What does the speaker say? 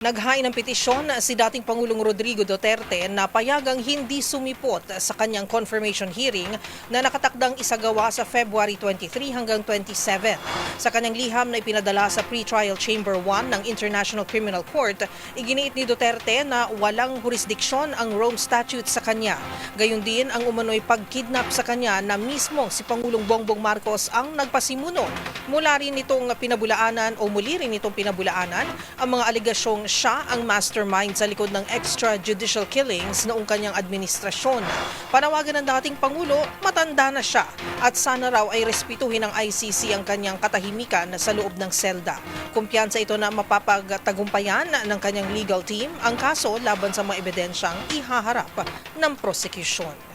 Naghain ng petisyon si dating Pangulong Rodrigo Duterte na payagang hindi sumipot sa kanyang confirmation hearing na nakatakdang isagawa sa February 23 hanggang 27. Sa kanyang liham na ipinadala sa Pre-Trial Chamber 1 ng International Criminal Court, iginiit ni Duterte na walang jurisdiksyon ang Rome Statute sa kanya. Gayun din ang umano'y pagkidnap sa kanya na mismo si Pangulong Bongbong Marcos ang nagpasimuno. Muli rin itong pinabulaanan ang mga aligasyong siya ang mastermind sa likod ng extrajudicial killings noong kanyang administrasyon. Panawagan ng dating Pangulo, matanda na siya at sana raw ay respetuhin ng ICC ang kanyang katahimikan sa loob ng selda. Kumpiyansa ito na mapapagtagumpayan ng kanyang legal team ang kaso laban sa mga ebidensyang ihaharap ng prosecution.